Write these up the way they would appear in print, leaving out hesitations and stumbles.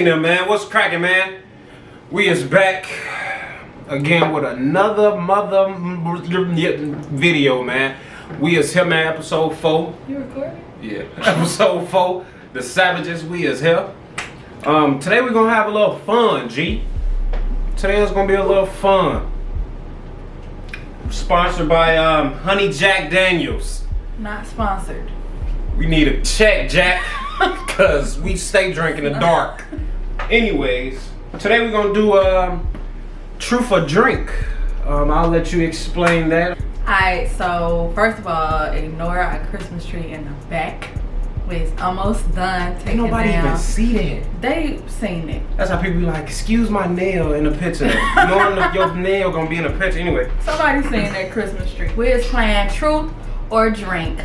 them, man. What's cracking, man? We is back again with another video, man. We is here, man. Episode 4. You recording? Yeah, episode 4. The Savages. We is here. Today we're gonna have a little fun, G. Today is gonna be a little fun. Sponsored by Honey Jack Daniels. Not sponsored. We need a check, Jack, cause we stay drinking in the dark. Anyways, today we're gonna do truth or drink. I'll let you explain that. Alright, so first of all, ignore our Christmas tree in the back. It's almost done. Take Ain't nobody it down. even see that. They seen it. That's how people be like, excuse my nail in the picture. Knowing your nail gonna be in the picture anyway. Somebody seen that Christmas tree. We're playing truth or drink.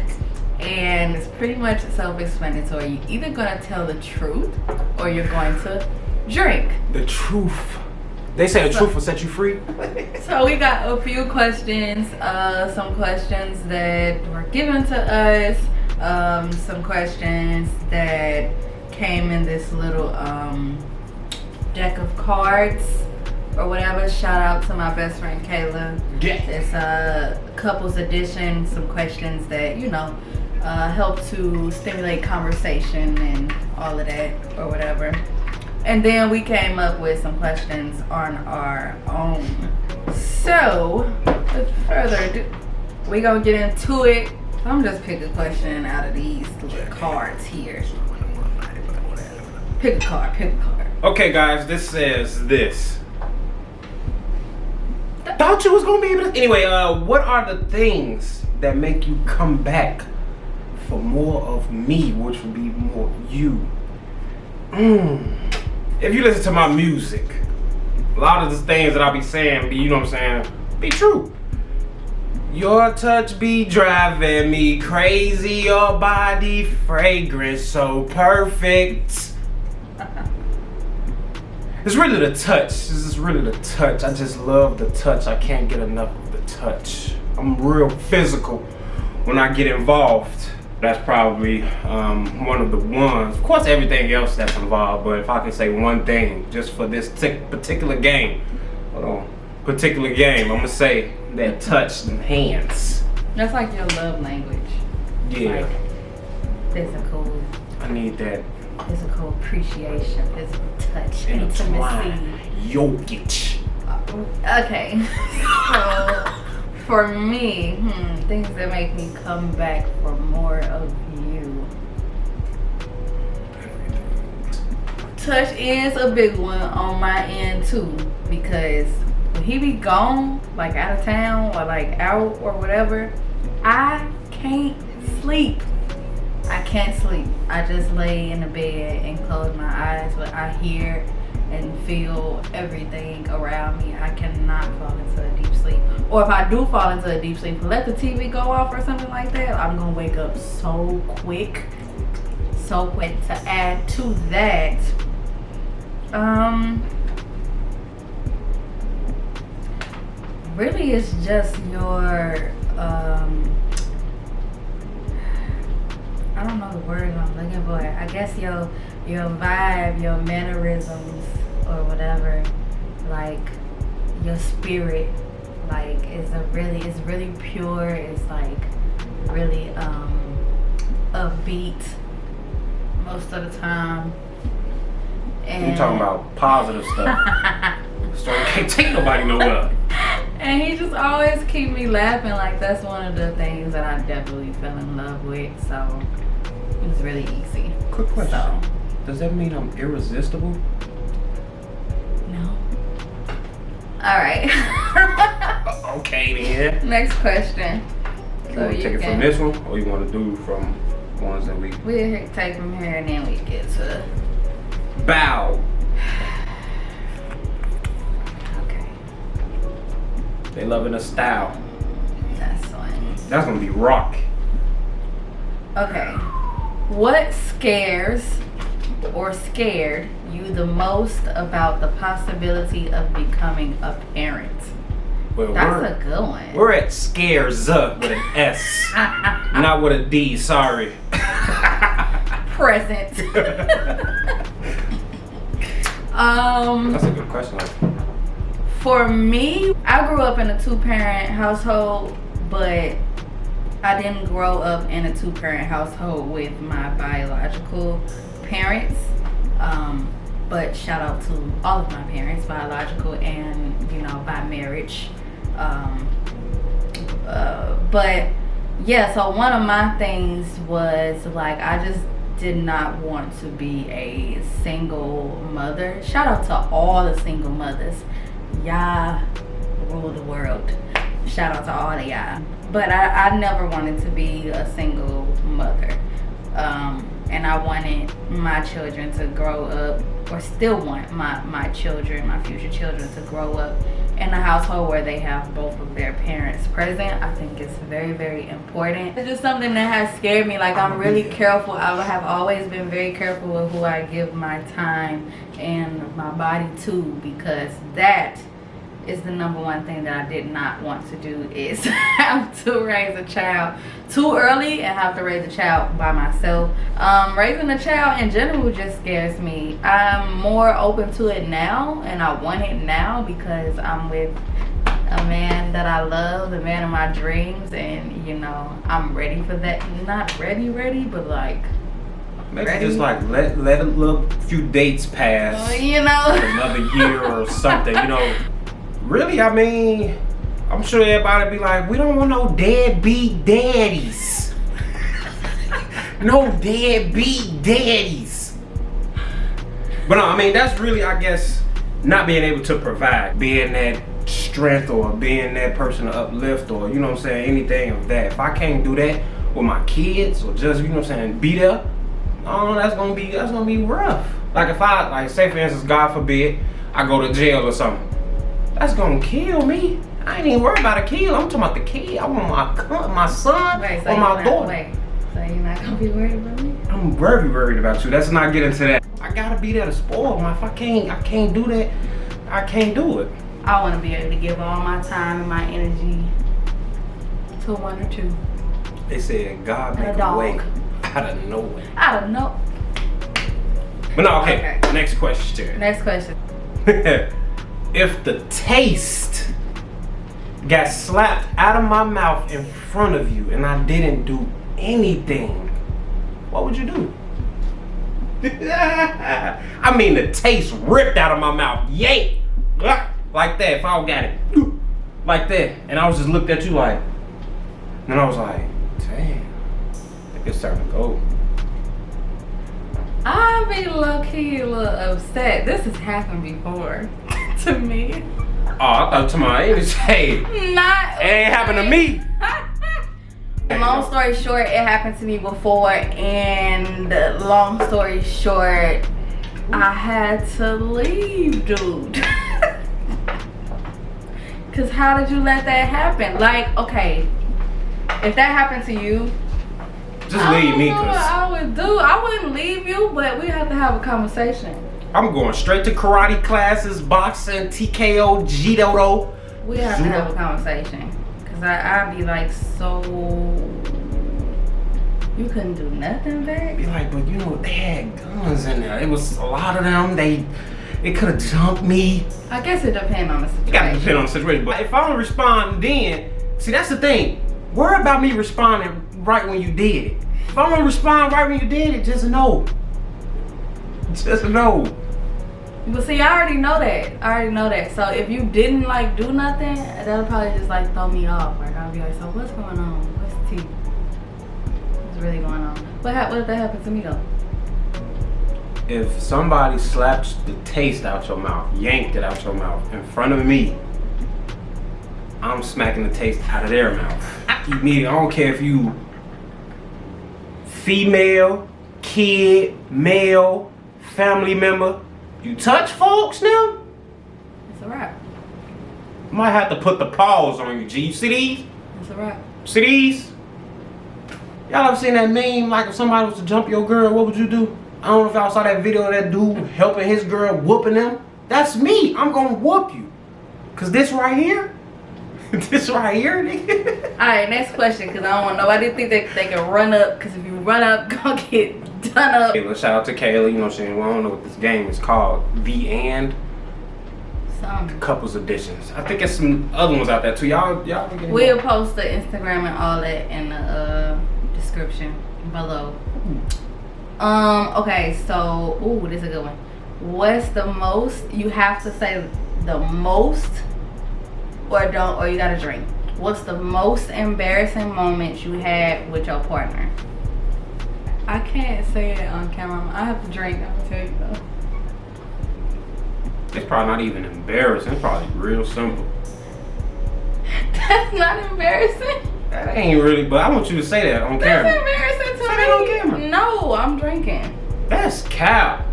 And it's pretty much self-explanatory. You're either gonna tell the truth or you're going to drink. The truth. They say the truth will set you free. So we got a few questions. Some questions that were given to us. Some questions that came in this little deck of cards or whatever. Shout out to my best friend Kayla. Yeah. It's a couples edition. Some questions that, you know, help to stimulate conversation and all of that or whatever. And then we came up with some questions on our own. So, without further ado, we gonna get into it. I'm just pick a question out of these little cards here. Pick a card, pick a card. Okay, guys, this says this. Thought you was gonna be able to. Anyway, what are the things that make you come back for more of me, which would be more of you? If you listen to my music, a lot of the things that I be saying be, you know what I'm saying, be true. Your touch be driving me crazy, your body fragrance so perfect. It's really the touch. This is really the touch. I just love the touch. I can't get enough of the touch. I'm real physical when I get involved. That's probably one of the ones. Of course, everything else that's involved, but if I can say one thing just for this particular game, I'm gonna say that touch and hands. That's like your love language. Yeah. Like physical. I need that. Physical appreciation, physical touch, Intertwine. intimacy. Jokic. Okay. So for me, things that make me come back for more of you. Touch is a big one on my end too, because when he be gone, like out of town or like out or whatever, I can't sleep. I can't sleep. I just lay in the bed and close my eyes, but I hear and feel everything around me. I cannot fall into a deep sleep. Or if I do fall into a deep sleep, let the TV go off or something like that, I'm gonna wake up so quick. So quick. To add to that, really it's just your I don't know the word I'm looking for. I guess your vibe, your mannerisms or whatever, like your spirit, like it's really pure. It's like really upbeat most of the time. And I'm talking about positive stuff. So I can't take nobody nowhere. And he just always keep me laughing. Like that's one of the things that I definitely fell in love with. So it was really easy. Quick question. So, does that mean I'm irresistible? no. All right. Okay then. Next question. You want to take it from this one, or you want to do from ones that We'll take from here and then we get to. Bow. Okay. They loving a style. That's one. That's gonna be rock. Okay. What scares or scared you the most about the possibility of becoming a parent? Well, That's a good one. We're at scares with an S, not with a D. Sorry. Present. That's a good question. For me, I grew up in a 2-parent household, but I didn't grow up in a 2-parent household with my biological parents. But shout out to all of my parents, biological and, you know, by marriage. But yeah, so one of my things was like, I just did not want to be a single mother. Shout out to all the single mothers. Y'all rule the world. Shout out to all of y'all. But I never wanted to be a single mother. And I wanted my children to grow up, or still want my children, my future children, to grow up in a household where they have both of their parents present. I think it's very, very important. It's just something that has scared me. Like, I'm really careful. I have always been very careful with who I give my time and my body to, because that is the number one thing that I did not want to do, is have to raise a child too early and have to raise a child by myself. Raising a child in general just scares me. I'm more open to it now, and I want it now because I'm with a man that I love, the man of my dreams, and you know, I'm ready for that. Not ready, but like maybe ready. just like let a little few dates pass, you know, another year or something, you know. Really, I mean, I'm sure everybody be like, we don't want no deadbeat daddies. No deadbeat daddies. But no, I mean, that's really, I guess, not being able to provide, being that strength or being that person to uplift, or, you know what I'm saying, anything of that. If I can't do that with my kids, or just, you know what I'm saying, be there, oh, that's gonna be rough. Like if I, like, say for instance, God forbid, I go to jail or something. That's gonna kill me. I ain't even worried about a kid. I'm talking about the kid. I want my son or my daughter. So you're not gonna be worried about me? I'm very worried about you. Let's not get into that. I gotta be there to spoil them. If I can't do that, I can't do it. I want to be able to give all my time and my energy to one or two. They said God make a way out of nowhere. Out of no. But no, okay. Next question. Next question. If the taste got slapped out of my mouth in front of you and I didn't do anything, what would you do? I mean, the taste ripped out of my mouth, yank, like that. If I got it, like that, and I was just looked at you like, and I was like, damn, it's starting to go. I'll be low-key a little upset. This has happened before to me. Oh, I thought to my English, hey, Not it ain't happened to me. Long story short, it happened to me before, and long story short, I had to leave, dude. Cause how did you let that happen? Like, okay, if that happened to you, just leave me, I don't know what I would do. I wouldn't leave you, but we have to have a conversation. I'm going straight to karate classes, boxing, TKO, Judo. We have to have a conversation. Cause I'd be like, so you couldn't do nothing back? Be like, but you know, they had guns in there. It was a lot of them. It could have jumped me. I guess it depends on the situation. It gotta depend on the situation. But if I don't respond then, see, that's the thing. Worry about me responding right when you did it. If I don't respond right when you did it, just know. Just know. But see, I already know that. So if you didn't like do nothing, that'll probably just like throw me off. Like I'll be like, so what's going on? What's the tea? What's really going on? What if that happened to me though? If somebody slaps the taste out your mouth, yanked it out your mouth in front of me, I'm smacking the taste out of their mouth. Immediately. I don't care if you female, kid, male, family member. You touch folks now? It's a wrap. Might have to put the pause on you, G. You see these? It's a wrap. See these? Y'all ever seen that meme, like if somebody was to jump your girl, what would you do? I don't know if y'all saw that video of that dude helping his girl, whooping them. That's me. I'm gonna whoop you. Cause this right here, this right here, nigga. Alright, next question, cause I don't want nobody to think that they can run up, cause if you run up, gonna get Done up. Shout out to Kayla, you know what I'm saying? Well, I don't know what this game is called. The And. Some. Couples editions. I think there's some other ones out there too. Y'all We'll post the Instagram and all that in the description below. Okay, so this is a good one. What's the most? You have to say the most, or you gotta drink. What's the most embarrassing moment you had with your partner? I can't say it on camera. I have to drink. I'm gonna tell you though. It's probably not even embarrassing. It's probably real simple. That's not embarrassing. That ain't really, but I want you to say that on camera. That's embarrassing to me. Say that on camera. No, I'm drinking. That's cow.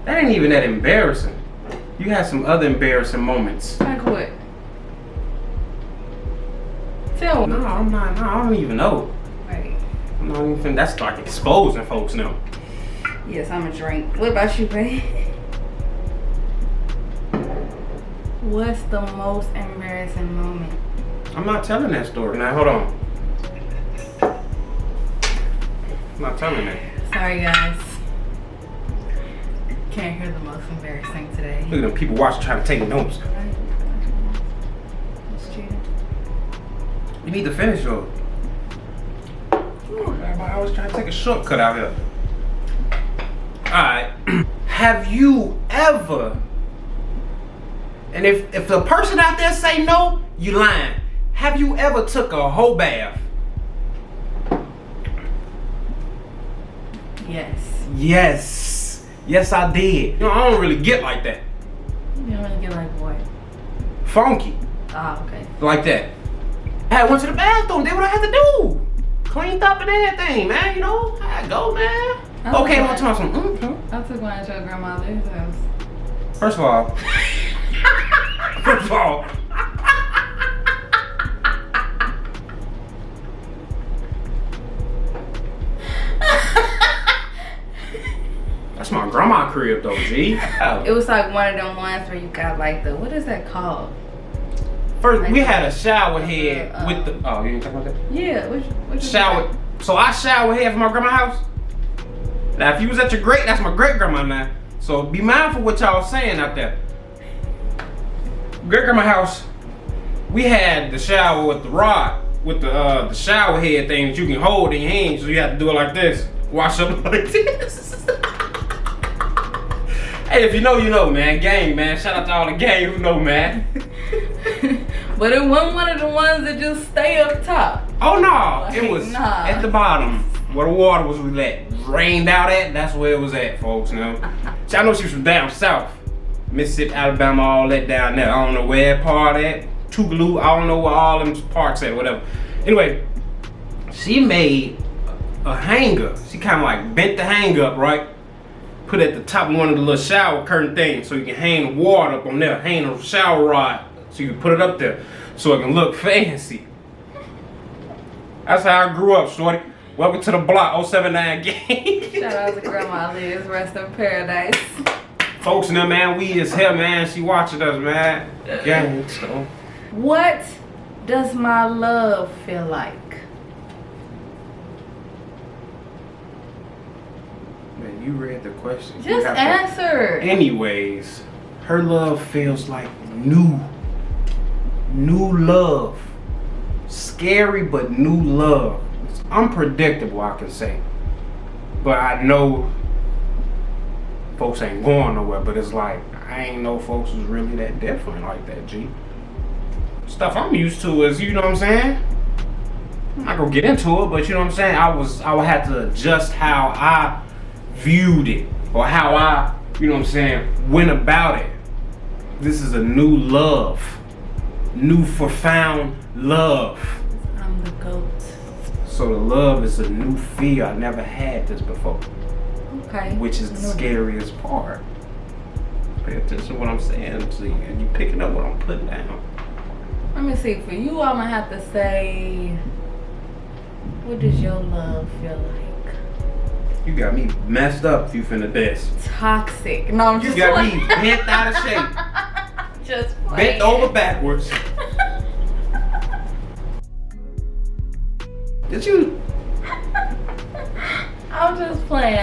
That ain't even that embarrassing. You had some other embarrassing moments. Like what? Tell me. No, I'm not. No, I don't even know. Right. I'm not even. That's like exposing folks now. Yes, I'm a drink. What about you, babe? What's the most embarrassing moment? I'm not telling that story. Now, hold on. I'm not telling that. Sorry, guys. Can't hear the most embarrassing today. Look at them people watching trying to take notes. You need to finish yours. Everybody always trying to take a shortcut out here. Alright. Have you ever, and if the person out there say no, you lying. Have you ever took a whole bath? Yes. Yes, I did. You know, I don't really get like that. You don't really get like what? Funky. Oh, okay. Like that. I went to the bathroom, did what I had to do. Cleaned up and everything, man. You know, I go, man. Okay, I'm talking some. I took one at your grandmother's house. First of all. That's my grandma crib though, G. It was like one of them ones where you got like the, what is that called? First, like we had a shower head with the. Oh, you didn't talk about that? Yeah, which shower. So I shower head from my grandma's house. Now, if you was at your great, that's my great grandma now. So be mindful what y'all saying out there. Great grandma house, we had the shower with the rod, with the shower head thing that you can hold in your hand. So you have to do it like this. Wash up like this. Hey, if you know, you know, man. Gang, man. Shout out to all the gang who know, man. But it wasn't one of the ones that just stay up top. Oh no, like, it was at the bottom where the water was rained out at. That's where it was at, folks. Now, see, I know she was from down south, Mississippi, Alabama, all that down there. I don't know where that part at. Tougaloo, I don't know where all them parks at, whatever. Anyway, she made a hanger. She kind of like bent the hanger up, right? Put it at the top of one of the little shower curtain things so you can hang the water up on there, hang a shower rod. So you can put it up there so it can look fancy. That's how I grew up, shorty. Welcome to the block 079 gang. Shout out to Grandma Liz, rest in paradise. Folks in there, man, we is here, man. She watching us, man. Gang, so. What does my love feel like? Man, you read the question. Just answer. Anyways, her love feels like new love. Scary, but new love. It's unpredictable, I can say. But I know folks ain't going nowhere, but it's like, I ain't know folks was really that different like that, G. Stuff I'm used to is, you know what I'm saying? I'm not gonna get into it, but you know what I'm saying? I would have to adjust how I viewed it, or how I, you know what I'm saying, went about it. This is a new love. New profound love. I'm the GOAT. So the love is a new fear. I never had this before. Okay. Which is the scariest part. Pay attention to what I'm saying. So you picking up what I'm putting down. Let me see. For you, I'm gonna have to say, what does your love feel like? You got me messed up if you finna this. Toxic. No, I'm just You got playing. me bent out of shape. Just playing. Bent over backwards. Did you? I I'm just playing.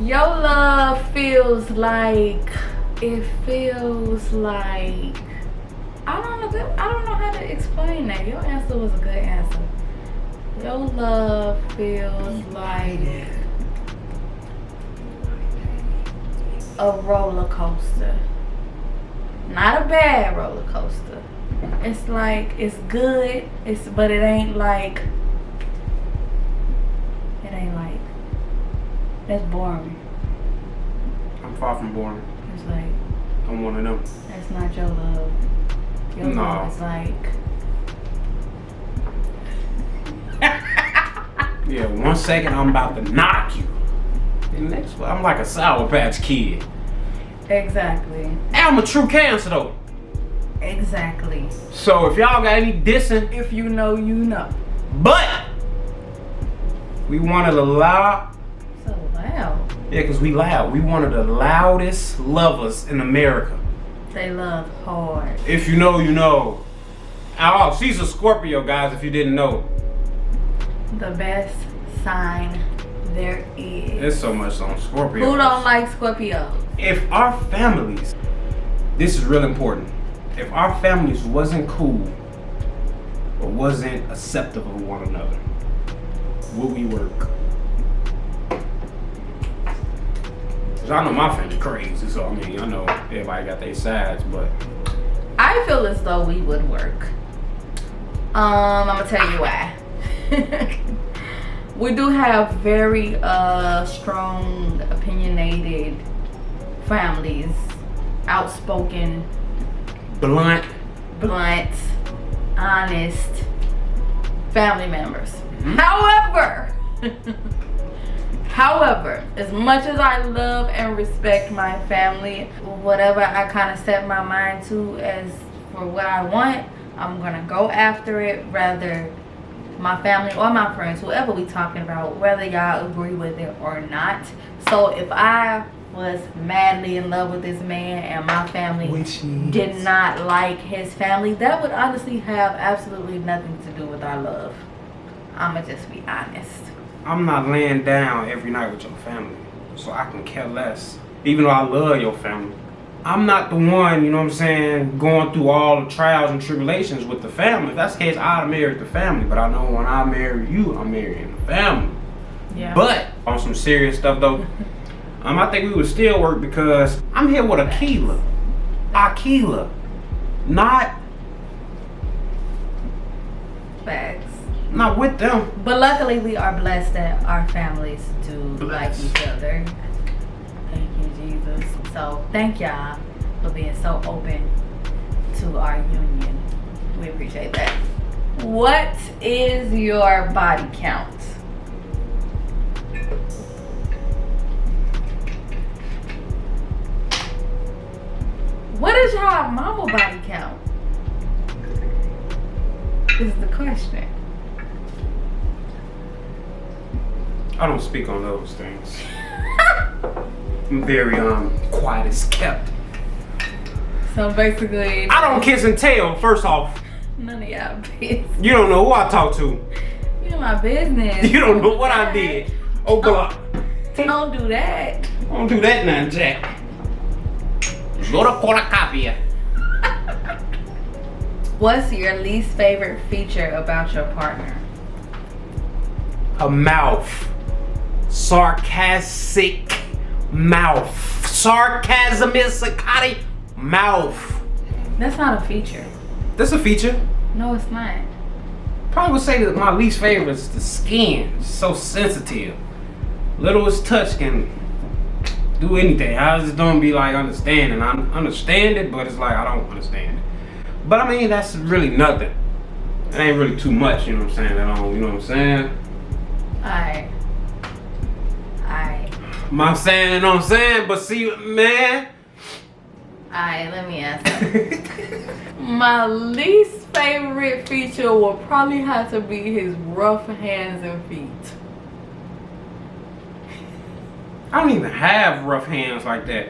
Your love feels like, I don't know how to explain that. Your answer was a good answer. Your love feels like a roller coaster. Not a bad roller coaster. It's like, it's good, but it ain't like, that's boring. I'm far from boring. It's like, I'm one of them. that's not your love. Your love is like, yeah, 1 second I'm about to knock you. The next one, I'm like a Sour Patch Kid. exactly. And I'm a true Cancer though. Exactly. So if y'all got any dissing, If you know, you know. but we wanted a loud, So loud. yeah, cause we loud. We one of the loudest lovers in America. They love hard. If you know, you know. Oh, she's a Scorpio, guys. If you didn't know, The best sign there is. there's so much on Scorpio. Who don't like Scorpio? If our families, this is real important. If our families wasn't cool or wasn't acceptable of one another, would we work? Cause I know my family crazy, so I mean, I know everybody got their sides, but I feel as though we would work. I'm gonna tell you why. We do have very strong, opinionated families, outspoken, blunt. honest family members. Mm-hmm. However, as much as I love and respect my family, whatever I kind of set my mind to as for what I want, I'm gonna go after it, rather my family or my friends, whoever we talking about, whether y'all agree with it or not. So if I was madly in love with this man and my family did not like his family, that would honestly have absolutely nothing to do with our love. I'ma just be honest. I'm not laying down every night with your family, so I can care less. Even though I love your family, I'm not the one, you know what I'm saying, going through all the trials and tribulations with the family. If that's the case, I'd have married the family, but I know when I marry you, I'm marrying the family. Yeah. But on some serious stuff though, I think we would still work because I'm here with Akilah, not Facts. not with them. But luckily we are blessed that our families do like each other. Thank you, Jesus. So thank y'all for being so open to our union. We appreciate that. What is your body count? What is your mama body count? Is the question. I don't speak on those things. I'm very quiet as kept. So basically, I don't kiss and tell. First off, none of y'all business. you don't know who I talk to. You know my business. You don't know what I did. Oh God, Don't do that. don't do that now, Jack. Go to cornucopia. What's your least favorite feature about your partner? A mouth. Sarcastic mouth. Sarcasm is psychotic mouth. That's not a feature. That's a feature. No, it's not. Probably would say that my least favorite is the skin. It's so sensitive. Littlest touch can do anything. I just don't be like understanding. I understand it, but it's like I don't understand it. But I mean, that's really nothing. It ain't really too much, you know what I'm saying? I don't, you know what I'm saying? Alright. I'm saying, you know what I'm saying? But see, man. Alright, let me answer. My least favorite feature will probably have to be his rough hands and feet. I don't even have rough hands like that.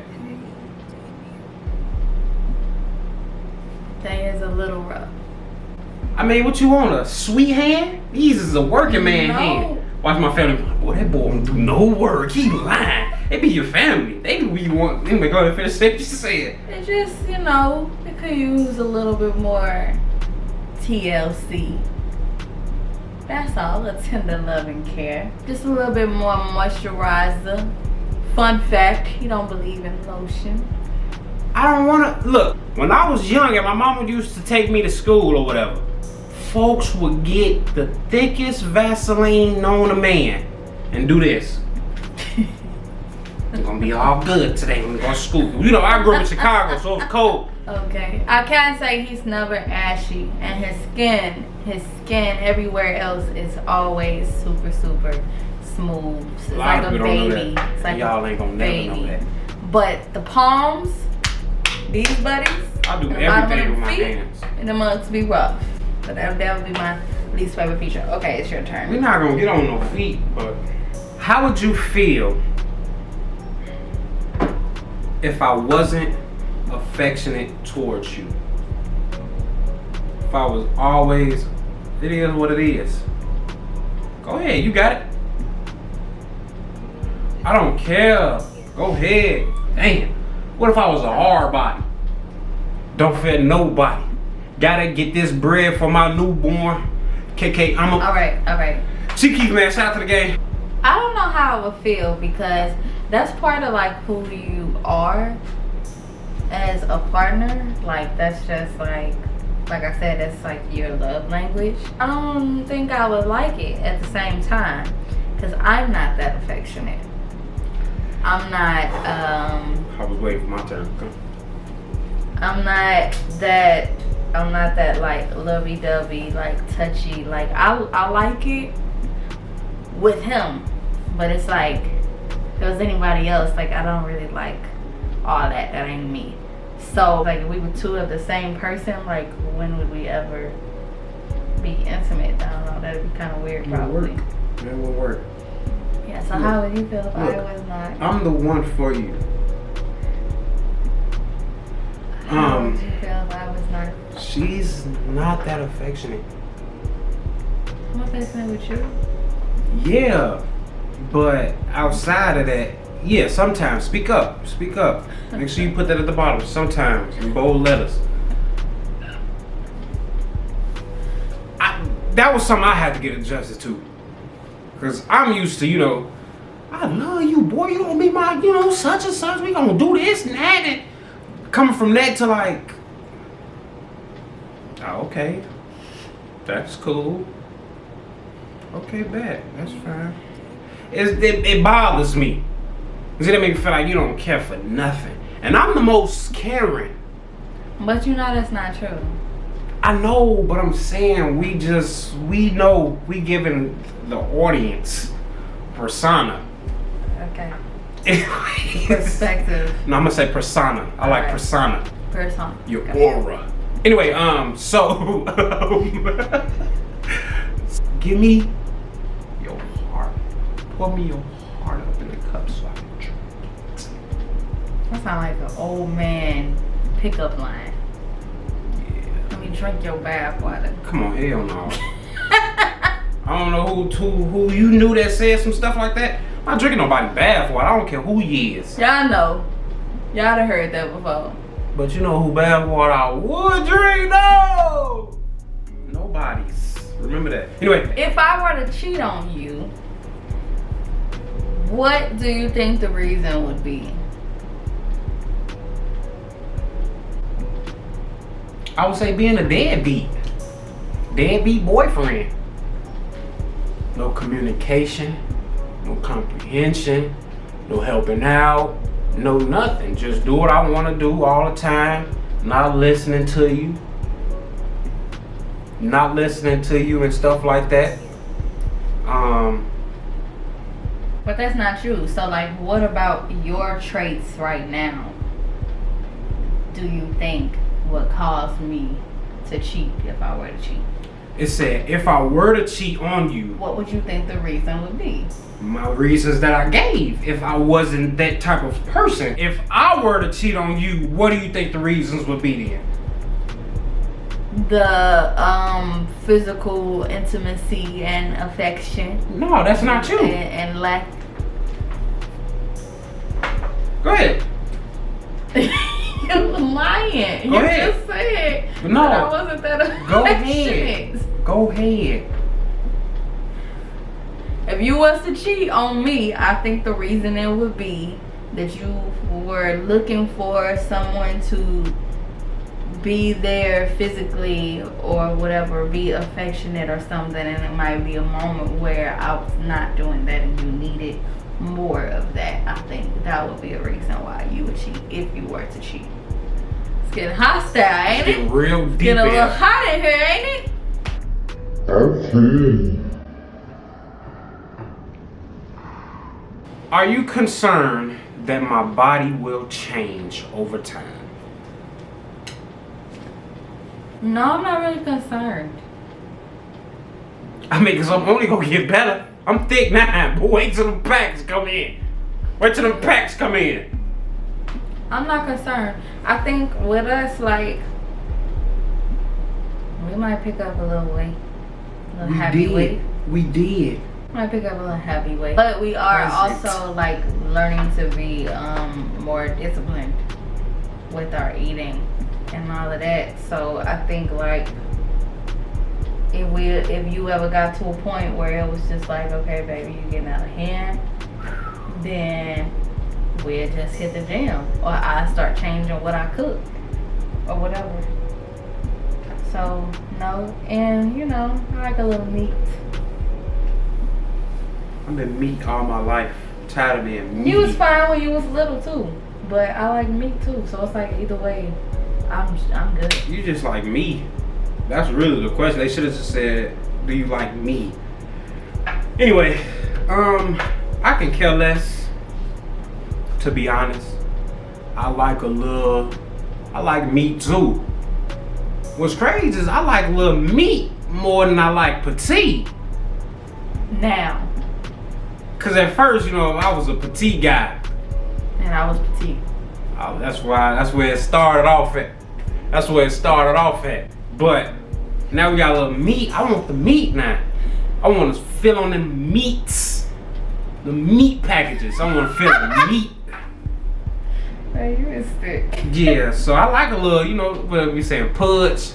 That is a little rough. I mean, what you want, a sweet hand? These is a working man hand. Watch my family. Boy, that boy don't do no work. He lying. It be your family. They do what you want. Anyway, go ahead and finish what you said. It's just, you know, it could use a little bit more TLC. That's all. A tender love and care. Just a little bit more moisturizer. Fun fact, he don't believe in lotion. I don't want to. Look, when I was young and my mama used to take me to school or whatever, folks would get the thickest Vaseline known to man and do this. It's gonna be all good today when we go to school. You know, I grew up in Chicago, so it's cold. Okay. I can say he's never ashy, and his skin everywhere else is always super, super smooth. It's like a baby. It's like y'all ain't gonna never know that. But the palms, these buddies, I do everything with my feet, hands. and the mugs be rough. But that would be my least favorite feature. Okay, it's your turn. We're not gonna get on no feet, but how would you feel if I wasn't affectionate towards you? If I was always, it is what it is. Go ahead, you got it. I don't care. Go ahead. Damn. What if I was a hard body? Don't fit nobody. Gotta get this bread for my newborn. KK, I'm a. Alright. She keeps man, shout out to the game. I don't know how I would feel because that's part of like who you are as a partner. Like that's just like I said, that's like your love language. I don't think I would like it at the same time because I'm not that affectionate. I'm not I was waiting for my turn to come. I'm not that like lovey-dovey, like touchy. Like I like it with him, but it's like if it was anybody else, like I don't really like all that. That ain't me. So like if we were two of the same person, like when would we ever be intimate? I don't know. That'd be kind of weird, probably. That would work. Yeah. So how would you feel if I was not? I'm the one for you. How would you feel if I was not? She's not that affectionate. I'm affectionate with you. Yeah, but outside of that, yeah, sometimes. Speak up. Make sure you put that at the bottom. Sometimes in bold letters. That was something I had to get adjusted to, cause I'm used to, you know, I love you, boy. You gonna be my, you know, such and such. We gonna do this and that, and coming from that to like, oh, okay, that's cool. Okay, bet. That's fine. It bothers me. Cause it make me feel like you don't care for nothing. And I'm the most caring. But you know that's not true. I know, but I'm saying we know we giving the audience persona. Okay. Anyways. Perspective. No, I'm gonna say persona. I like persona. Persona. Your aura. Anyway, so give me your heart. Pour me your heart up in the cup so I can drink it. That sound like an old man pickup line. Yeah. Let me drink your bath water. Come on, hell no. I don't know who you knew that said some stuff like that. I'm not drinking nobody bath water. I don't care who he is. Y'all know. Y'all done heard that before. But you know who bath water I would drink? No! Nobody's. Remember that. Anyway. If I were to cheat on you, what do you think the reason would be? I would say being a deadbeat. Deadbeat boyfriend. No communication, no comprehension, no helping out, no nothing. Just do what I want to do all the time. Not listening to you. Not listening to you and stuff like that. But that's not true. So like, what about your traits right now do you think would cause me to cheat if I were to cheat? It said, if I were to cheat on you, what would you think the reason would be? My reasons that I gave. If I wasn't that type of person. If I were to cheat on you, what do you think the reasons would be then? the physical intimacy and affection. No, that's not you. And lack. Go ahead. You're lying. Go you ahead. Just said No. that I wasn't that affectionate. Go ahead. Go ahead. If you was to cheat on me, I think the reason it would be that you were looking for someone to be there physically or whatever, be affectionate or something, and it might be a moment where I was not doing that and you needed more of that. I think that would be a reason why you would cheat if you were to cheat. It's getting hostile, ain't it? It's getting real deep. It's getting a little hot in here, ain't it? Okay. Are you concerned that my body will change over time? No, I'm not really concerned. I mean, because I'm only going to get better. I'm thick now, but wait till the packs come in. Wait till the packs come in. I'm not concerned. I think with us, like, we might pick up a little weight. A little heavyweight. We did. Might pick up a little heavyweight. But we are also, like, learning to be more disciplined with our eating and all of that. So I think, like, if you ever got to a point where it was just like, okay, baby, you're getting out of hand, then we'll just hit the gym, or I start changing what I cook or whatever. So no, and you know, I like a little meat. I've been meat all my life. Tired of being meat. You was fine when you was little too, but I like meat too. So it's like either way, I'm good. You just like me. That's really the question. They should have just said, do you like me? Anyway, I can care less, to be honest. I like meat too. What's crazy is I like a little meat more than I like petite. Now. Cause at first, you know, I was a petite guy. And I was petite. Oh, that's where it started off at. But now we got a little meat. I want the meat now. I want to fill on them meats. The meat packages. I want to fill the meat. Hey, you is sick. Yeah, so I like a little, you know, what we saying, pudge.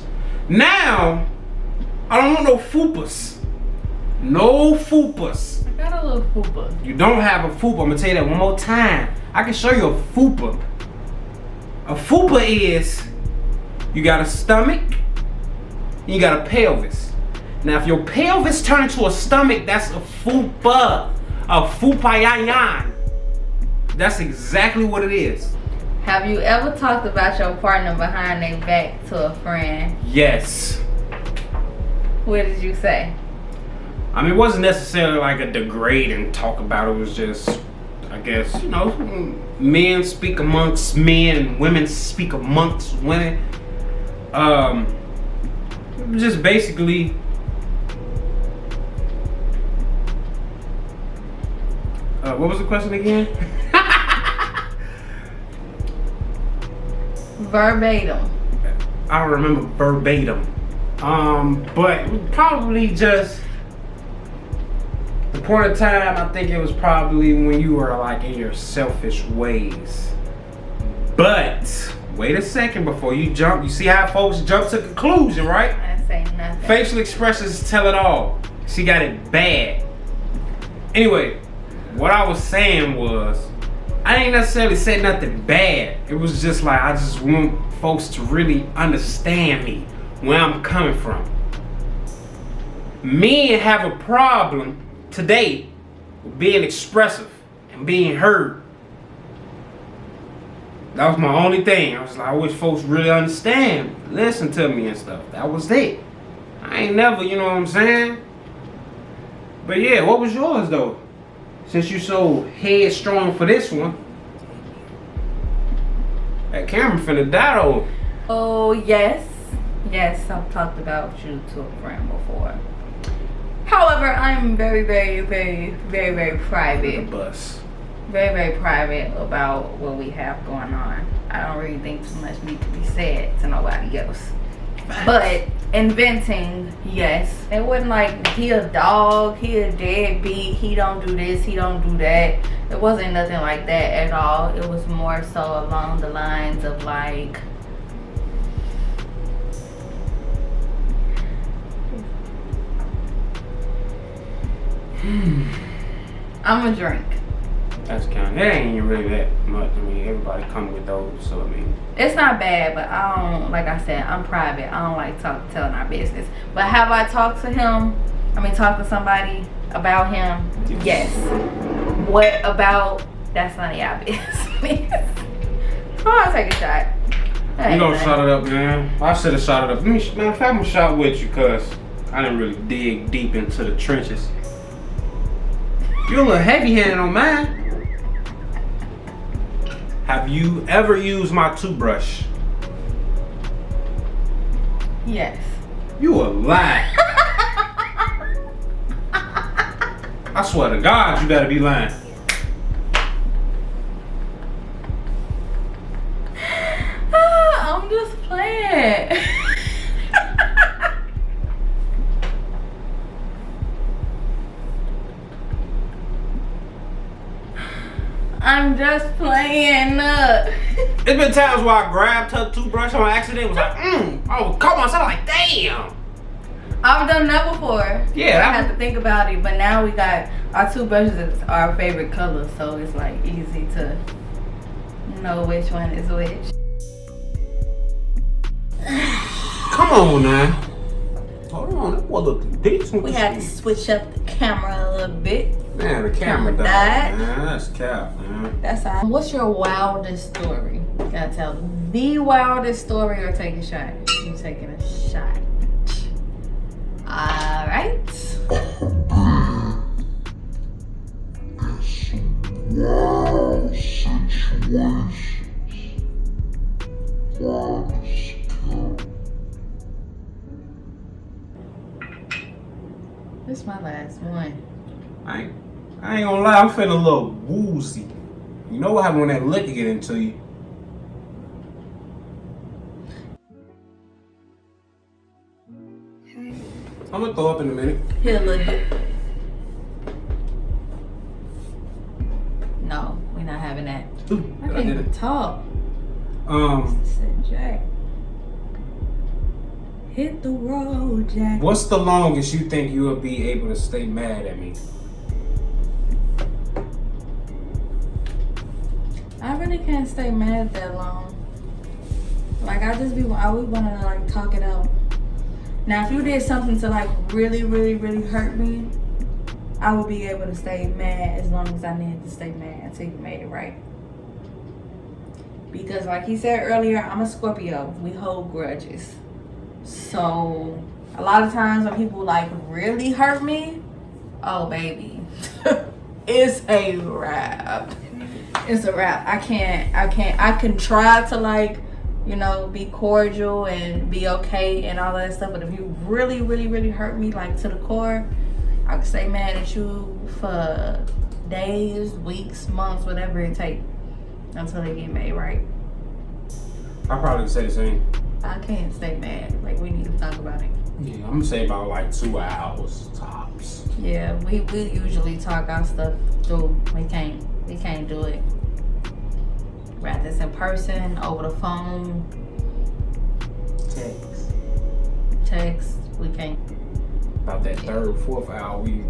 Now, I don't want no fupas. No fupas. I got a little fupa. You don't have a fupa. I'm going to tell you that one more time. I can show you a fupa. A fupa is, you got a stomach, and you got a pelvis. Now, if your pelvis turn into a stomach, that's a fupa. A fupayayan. That's exactly what it is. Have you ever talked about your partner behind their back to a friend? Yes. What did you say? I mean, it wasn't necessarily like a degrading talk about it. It was just, I guess, you know, men speak amongst men and women speak amongst women. Just basically, what was the question again? Verbatim. I don't remember verbatim. But probably just the point of time, I think it was probably when you were like in your selfish ways. But wait a second before you jump. You see how folks jump to conclusion, right? I didn't say nothing. Facial expressions tell it all. She got it bad. Anyway, what I was saying was, I ain't necessarily said nothing bad. It was just like, I just want folks to really understand me, where I'm coming from. Men have a problem today with being expressive and being heard. That was my only thing. I was like, I wish folks really understand, listen to me and stuff. That was it. I ain't never, you know what I'm saying? But yeah, what was yours though? Since you so headstrong for this one. That camera finna die though. Oh, yes. Yes, I've talked about you to a friend before. However, I'm very, very, very, very, very private. Bus. Very, very private about what we have going on. I don't really think too much needs to be said to nobody else. But inventing, yes. It wasn't like he a dog, he a deadbeat, he don't do this, he don't do that. It wasn't nothing like that at all. It was more so along the lines of like, I'm a drink. That's kind of, it ain't even really that much. I mean, everybody come with those, so I mean. It's not bad, but I don't, like I said, I'm private. I don't like telling our business. But have I talked to him? I mean, talk to somebody about him? Yes. What about, that's none of y'all business. So I'll take a shot. You gonna shot it up, man. I should have shot it up. Man, if I'm gonna shot with you, cause I didn't really dig deep into the trenches. You're a little heavy-handed on mine. Have you ever used my toothbrush? Yes. You a lie. I swear to God, you better be lying. I'm just playing. I'm just playing. It's been times where I grabbed her toothbrush on accident. Was like, I was caught myself like, damn. I've done that before. Yeah, I had to think about it, but now we got our toothbrushes is our favorite color, so it's like easy to know which one is which. Come on now. Hold on, that boy looking decent. We had to switch up the camera a little bit. Man, the camera died. Man, that's cap, man. That's all. What's your wildest story? You gotta tell the wildest story or take a shot. You taking a shot. All right. Wild situations. This is my last one. I ain't gonna lie, I'm feeling a little woozy. You know what happens when that liquor get into you? I'm gonna throw up in a minute. Here, look. No, we're not having that. Ooh, I can't even talk. Said Jack. Hit the road, Jack. What's the longest you think you will be able to stay mad at me? I really can't stay mad that long. Like I would wanna like talk it out. Now if you did something to like really, really, really hurt me, I would be able to stay mad as long as I needed to stay mad until you made it right. Because like he said earlier, I'm a Scorpio. We hold grudges. So a lot of times when people like really hurt me, oh baby, it's a wrap. It's a wrap. I can try to like, you know, be cordial and be okay and all that stuff. But if you really, really, really hurt me like to the core, I can stay mad at you for days, weeks, months, whatever it takes until they get made right. I probably say the same. I can't stay mad. Like we need to talk about it. Yeah, I'm gonna say about like 2 hours tops. Yeah, we usually talk our stuff through. We can't do it. Rather it's in person, over the phone, text. We can't. About that 3rd, 4th hour, we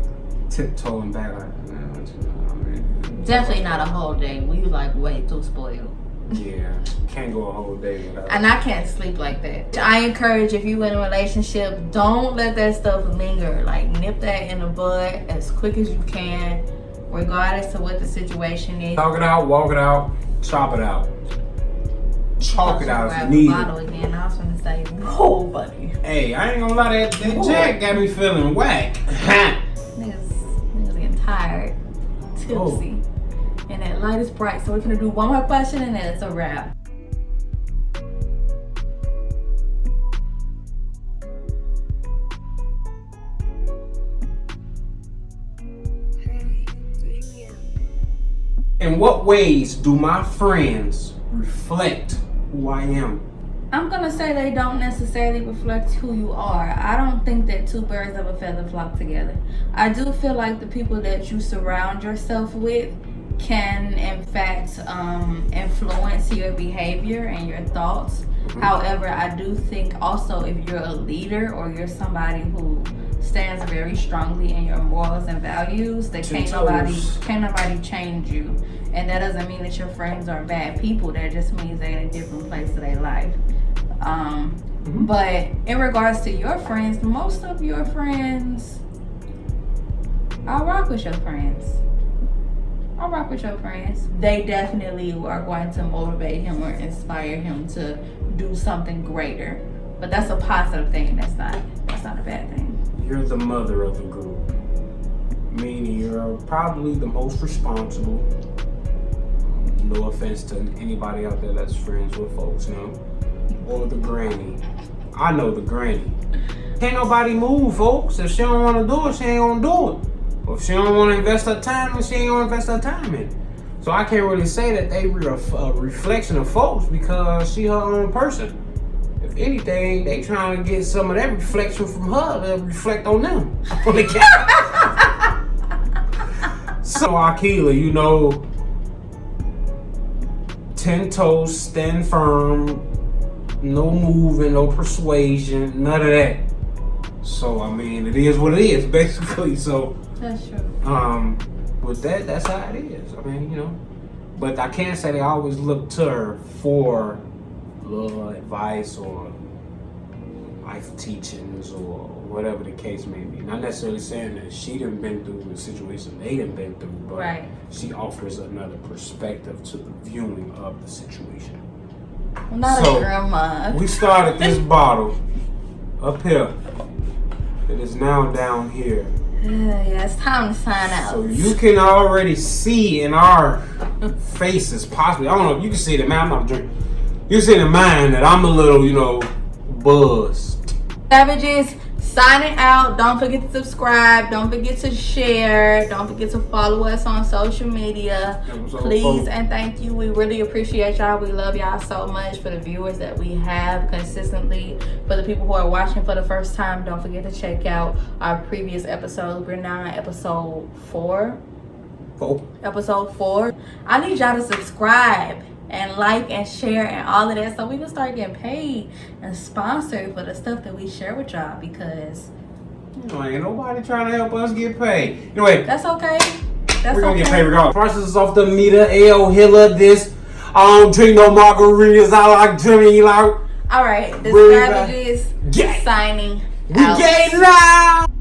tiptoeing back like, man, what you know, I mean, Definitely not a whole day. We like way too spoiled. Yeah, can't go a whole day without. And I can't sleep like that. I encourage if you in a relationship, don't let that stuff linger. Like nip that in the bud as quick as you can, regardless of what the situation is. Talk it out, walk it out, chop it out. Chalk it out if needed. Bottle again. I was gonna say, whoa, buddy. Hey, I ain't gonna lie, that Jack got me feeling whack. Niggas getting tired, tipsy, and that light is bright. So we're gonna do one more question and then it's a wrap. In what ways do my friends reflect who I am? I'm gonna say they don't necessarily reflect who you are. I don't think that two birds of a feather flock together. I do feel like the people that you surround yourself with can in fact influence your behavior and your thoughts. Mm-hmm. However, I do think also if you're a leader or you're somebody who stands very strongly in your morals and values, that can't nobody change you. And that doesn't mean that your friends are bad people. That just means they're in a different place of their life. Mm-hmm. But in regards to your friends, most of your friends, I rock with your friends. They definitely are going to motivate him or inspire him to do something greater. But that's a positive thing. That's not a bad thing. You're the mother of the group. Meaning you're probably the most responsible. No offense to anybody out there that's friends with folks, you know. Or the granny. I know the granny. Can't nobody move, folks. If she don't want to do it, she ain't gonna do it. Or if she don't want to invest her time, then she ain't gonna invest her time in it. So I can't really say that they were a reflection of folks because she her own person. If anything, they trying to get some of that reflection from her to reflect on them. On the camera. So Akilah, you know, 10 toes, stand firm, no moving, no persuasion, none of that. So I mean, it is what it is, basically. So that's true. With that, that's how it is. I mean, you know, but I can't say they always look to her for little advice or life teachings or whatever the case may be. Not necessarily saying that she done been through the situation they done been through, but right. She offers another perspective to the viewing of the situation. I'm not a grandma. We started this bottle up here. It is now down here. Yeah, it's time to sign out. So you can already see in our faces, possibly. I don't know if you can see it, man. I'm not drinking. You can see it in mine that I'm a little, you know, buzzed. Savages, signing out. Don't forget to subscribe. Don't forget to share. Don't forget to follow us on social media. Please and thank you. We really appreciate y'all. We love y'all so much. For the viewers that we have consistently, for the people who are watching for the first time, don't forget to check out our previous episodes. We're now on episode 4. Episode 4. I need y'all to subscribe and like and share and all of that so we can start getting paid and sponsored for the stuff that we share with y'all, because ain't nobody trying to help us get paid. Anyway, that's okay. We're gonna get paid regardless. Prices off the meter, L Hilla this. I don't drink no margaritas. I like drinking like. Alright, the Savages signing out. We getting loud.